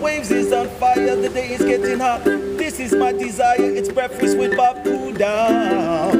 waves is on fire, the day is getting hot. This is my desire, it's breakfast with Bob Cool Down.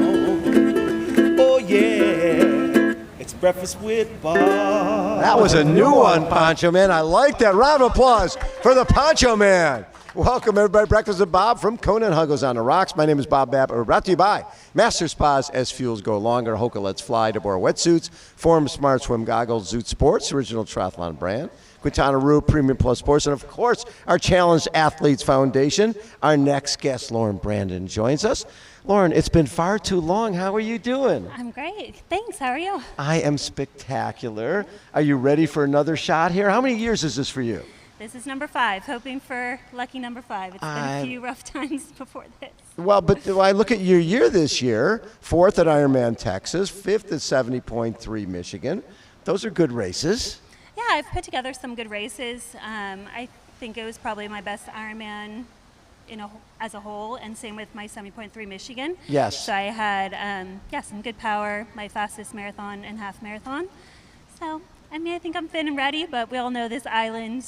Oh yeah, it's breakfast with Bob. That was a new one, Poncho Man. I like that. Round of applause for the Poncho Man. Welcome, everybody. Breakfast with Bob from Kona and Huggo's on the Rocks. My name is Bob Babb. We're brought to you by Master Spas, SFuels Go Longer, HOKA Let's Fly, deboer wetsuits, Forum Smart Swim Goggles, Zoot Sports, original triathlon brand, Quintana Premium Plus Sports, and of course, our Challenged Athletes Foundation. Our next guest, Lauren Brandon, joins us. Lauren, it's been far too long. How are you doing? I'm great. Thanks. How are you? I am spectacular. Are you ready for another shot here? How many years is this for you? This is number 5, hoping for lucky number 5. It's been a few rough times before this. Well, but I look at your year this year, 4th at Ironman, Texas, 5th at 70.3 Michigan. Those are good races. Yeah, I've put together some good races. I think it was probably my best Ironman as a whole, and same with my 70.3 Michigan. Yes. So I had, some good power, my fastest marathon and half marathon. So, I mean, I think I'm fit and ready, but we all know this island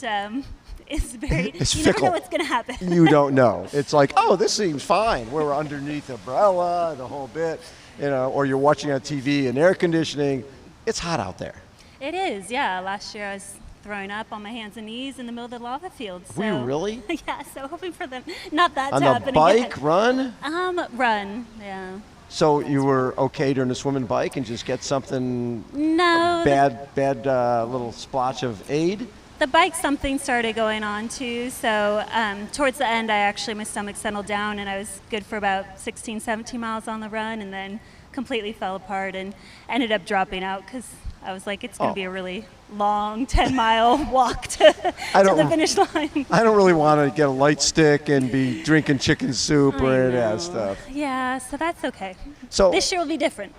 is very, it's you fickle. never know what's going to happen. You don't know. It's like, oh, this seems fine. We're underneath umbrella, the whole bit, or you're watching on TV and air conditioning. It's hot out there. It is, yeah. Last year I was throwing up on my hands and knees in the middle of the lava field. So, were you really? Yeah, so hoping for them, not that on to happen the bike, again. run? Run, yeah. So you were okay during the swimming bike and just get something, no, bad little splotch of aid? The bike, something started going on too. So towards the end, my stomach settled down and I was good for about 16, 17 miles on the run, and then completely fell apart and ended up dropping out because I was like, it's going to be a really long 10-mile walk to the finish line. I don't really want to get a light stick and be drinking chicken soup or any of that stuff. Yeah, so that's okay. So this year will be different.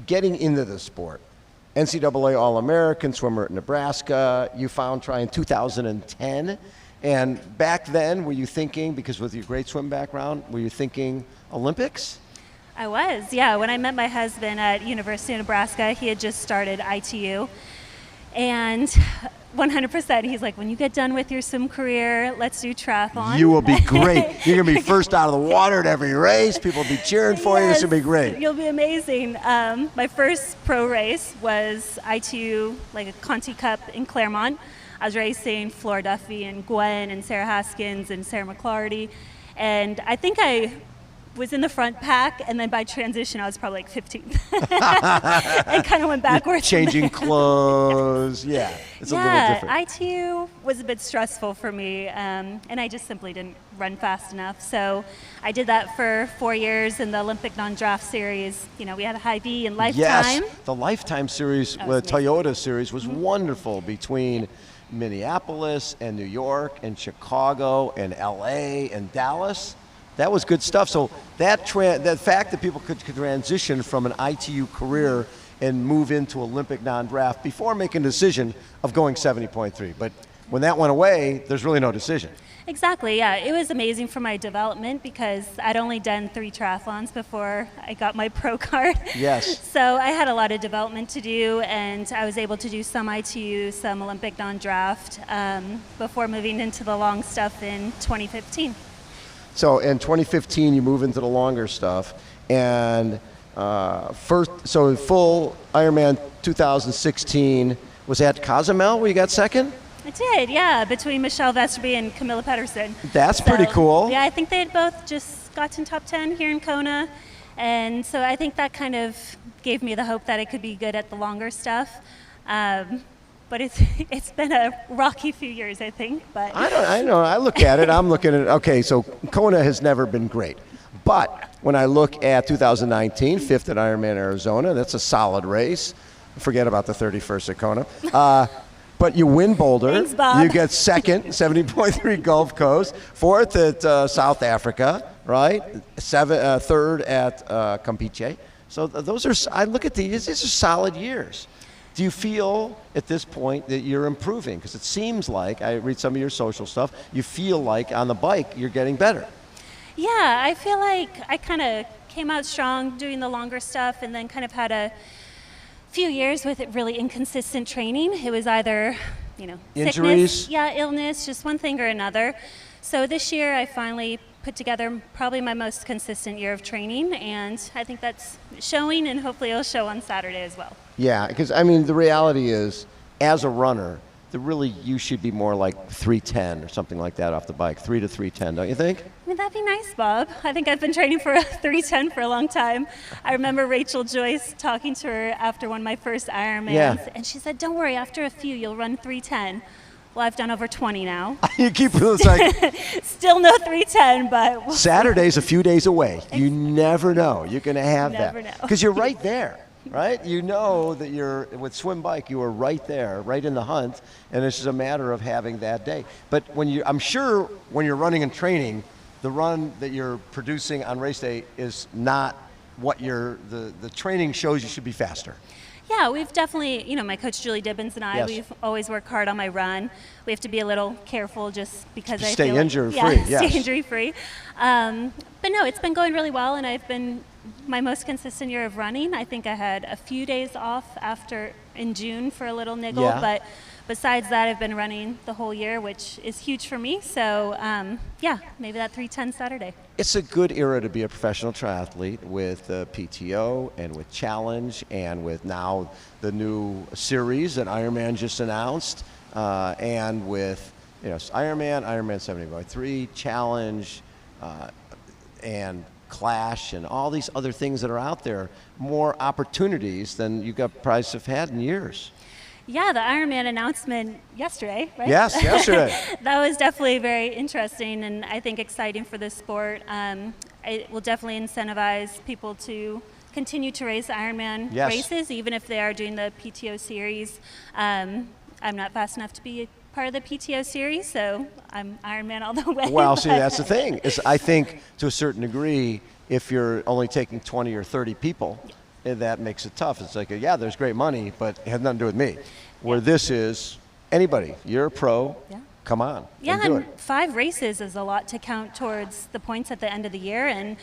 Getting into the sport, NCAA All-American swimmer at Nebraska, you found trying 2010. And back then, were you thinking, because with your great swim background, were you thinking Olympics? I was, yeah. When I met my husband at University of Nebraska, he had just started ITU. And 100%, he's like, when you get done with your swim career, let's do triathlon. You will be great. You're going to be first out of the water at every race. People will be cheering for you. This will be great. You'll be amazing. My first pro race was ITU, like a Conti Cup in Claremont. I was racing Flora Duffy and Gwen and Sarah Haskins and Sarah McClarty. And I think I was in the front pack, and then by transition I was probably like 15th. And kind of went backwards. Changing clothes, yeah. It's a little different. ITU was a bit stressful for me, and I just simply didn't run fast enough. So I did that for 4 years in the Olympic non-draft series. We had a high V and Lifetime. Yes, the Lifetime series, the Toyota series was wonderful between Minneapolis and New York and Chicago and LA and Dallas. That was good stuff. So that fact that people could transition from an ITU career and move into Olympic non-draft before making a decision of going 70.3. But when that went away, there's really no decision. Exactly, yeah. It was amazing for my development because I'd only done 3 triathlons before I got my pro card. Yes. So I had a lot of development to do, and I was able to do some ITU, some Olympic non-draft before moving into the long stuff in 2015. So in 2015, you move into the longer stuff, and full Ironman 2016 was at Cozumel where you got second? I did, yeah, between Michelle Vesterby and Camilla Pedersen. That's pretty cool. Yeah, I think they had both just gotten top 10 here in Kona, and so I think that kind of gave me the hope that I could be good at the longer stuff. But it's been a rocky few years, I think. But I know. I look at it. I'm looking at it. Okay, so Kona has never been great. But when I look at 2019, 5th at Ironman Arizona, that's a solid race. Forget about the 31st at Kona. But you win Boulder. Thanks, Bob. You get second, 70.3 Gulf Coast. 4th at South Africa, right? 3rd at Campeche. So those are, I look at these are solid years. Do you feel at this point that you're improving? Because it seems like, I read some of your social stuff, you feel like on the bike you're getting better. Yeah, I feel like I kind of came out strong doing the longer stuff, and then kind of had a few years with really inconsistent training. It was either, Injuries? sickness, illness, just one thing or another. So this year I finally put together probably my most consistent year of training, and I think that's showing, and hopefully it'll show on Saturday as well. Yeah, because I mean, the reality is, as a runner, you should be more like 310 or something like that off the bike, 3 to 310, don't you think? I mean, that'd be nice, Bob. I think I've been training for a 310 for a long time. I remember Rachel Joyce talking to her after one of my first Ironmans, and she said, don't worry, after a few, you'll run 310. Well, I've done over 20 now. You keep it's like still no 310, but Saturday's a few days away. You never know. You're going to have Never that know. because you're right there, right? You know that you're with swim bike. You are right there, right in the hunt, and it's just a matter of having that day. But I'm sure when you're running and training, the run that you're producing on race day is not what the training shows. You should be faster. Yeah, we've definitely, my coach Julie Dibbins and I, we've always worked hard on my run. We have to be a little careful just because stay injury-free. Stay injury-free. But no, it's been going really well, and I've been my most consistent year of running. I think I had a few days off in June for a little niggle, but besides that, I've been running the whole year, which is huge for me. So, maybe that 310 Saturday. It's a good era to be a professional triathlete with PTO and with Challenge and with now the new series that Ironman just announced, and with Ironman 70x3, Challenge, and Clash, and all these other things that are out there. More opportunities than you guys have had in years. Yeah, the Ironman announcement yesterday, right? Yes, yesterday. That was definitely very interesting and I think exciting for the sport. It will definitely incentivize people to continue to race Ironman races, even if they are doing the PTO series. I'm not fast enough to be part of the PTO series, so I'm Ironman all the way. Well, see, that's the thing. Is I think to a certain degree, if you're only taking 20 or 30 people, that makes it tough. It's like, there's great money, but it has nothing to do with me. Where this is, anybody, you're a pro, come on. Yeah, do and it. 5 races is a lot to count towards the points at the end of the year. And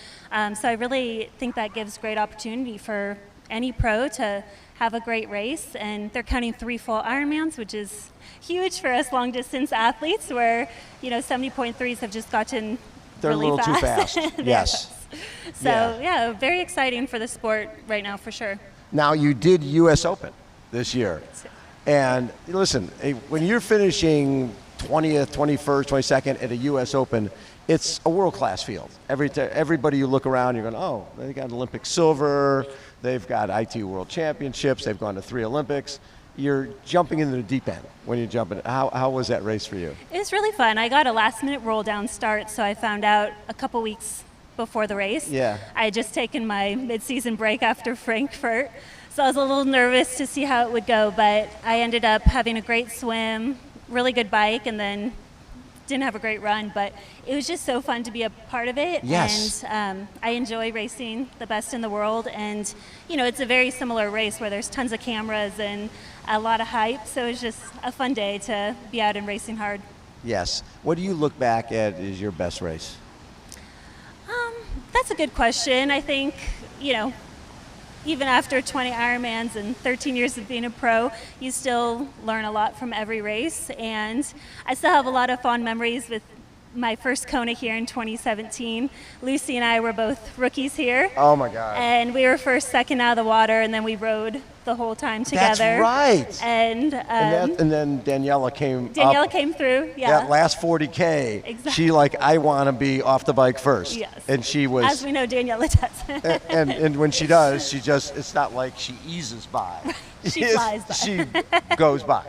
so I really think that gives great opportunity for any pro to have a great race. And they're counting 3 full Ironmans, which is huge for us long distance athletes where, 70.3s have just gotten They're really a little fast. too fast. Yes. So, very exciting for the sport right now, for sure. Now, you did U.S. Open this year. And listen, when you're finishing 20th, 21st, 22nd at a U.S. Open, it's a world-class field. Everybody you look around, you're going, oh, they got Olympic silver, they've got IT World Championships, they've gone to 3 Olympics. You're jumping into the deep end when you jump in. How was that race for you? It was really fun. I got a last-minute roll-down start, so I found out a couple weeks before the race. Yeah. I had just taken my mid-season break after Frankfurt, so I was a little nervous to see how it would go, but I ended up having a great swim, really good bike, and then didn't have a great run, but it was just so fun to be a part of it. Yes. And I enjoy racing the best in the world, and it's a very similar race where there's tons of cameras and a lot of hype, so it's just a fun day to be out and racing hard. Yes. What do you look back at as your best race? That's a good question. I think, even after 20 Ironmans and 13 years of being a pro, you still learn a lot from every race. And I still have a lot of fond memories with my first Kona here in 2017. Lucy and I were both rookies here. Oh, my God. And we were first, second out of the water, and then we rode the whole time together. That's right. And then Daniela came came through, That last 40K, Exactly. she I want to be off the bike first. Yes. And she was. As we know, Daniela does. and when she does, it's not like she eases by. She flies by. She goes by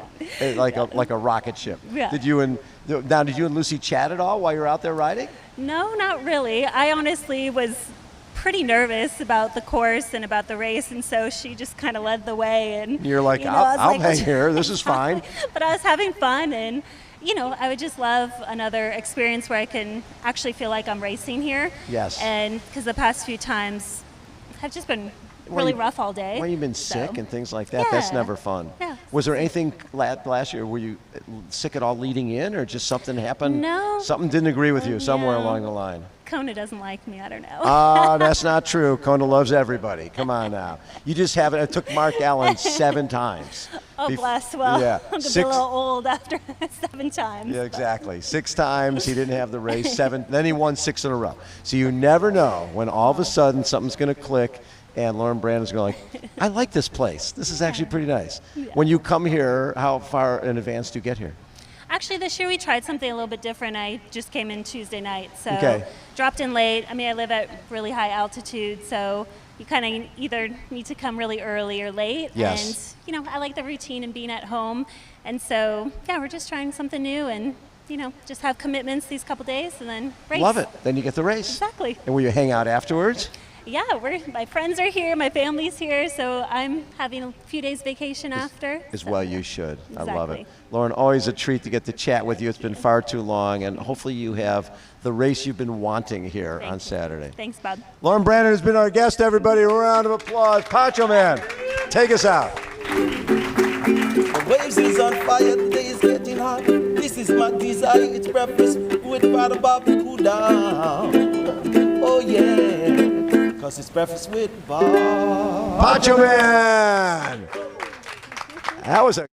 like a rocket ship. Yeah. Did you and Lucy chat at all while you were out there riding? No, not really. I honestly was pretty nervous about the course and about the race, and so she just kind of led the way. And you're like, I'll hang here. This is fine. But I was having fun, and I would just love another experience where I can actually feel like I'm racing here. Yes. And because the past few times have just been really rough all day. When you've been sick and things like that, that's never fun. Yeah. Was there anything last year? Were you sick at all leading in, or just something happened? No. Something didn't agree with you somewhere No. along the line. Kona doesn't like me, I don't know. That's not true. Kona loves everybody. Come on now. You just haven't. It took Mark Allen 7 times. Oh, bless. Well, yeah, I'm going to be a little old after 7 times. Yeah, exactly. 6 times he didn't have the race. 7. Then he won 6 in a row. So you never know when all of a sudden something's going to click, and Lauren Brandon's going like, I like this place. This is actually pretty nice. Yeah. When you come here, how far in advance do you get here? Actually, this year we tried something a little bit different. I just came in Tuesday night, so Okay. dropped in late. I mean, I live at really high altitude, so you kind of either need to come really early or late. Yes. And, I like the routine and being at home. And so, yeah, we're just trying something new and, just have commitments these couple days and then race. Love it. Then you get the race. Exactly. And will you hang out afterwards? Yeah, my friends are here, my family's here, so I'm having a few days vacation after. As well you should. Exactly. I love it. Lauren, always a treat to get to chat with you. It's been far too long, and hopefully you have the race you've been wanting here on Saturday. Thanks, Bob. Lauren Brandon has been our guest, everybody. A round of applause. Poncho Man, take us out. The waves is on fire, the day is getting hot. This is my desire, it's breakfast with Father Bob to cool down. Oh yeah, cause it's breakfast with Bob. Poncho Man! That was a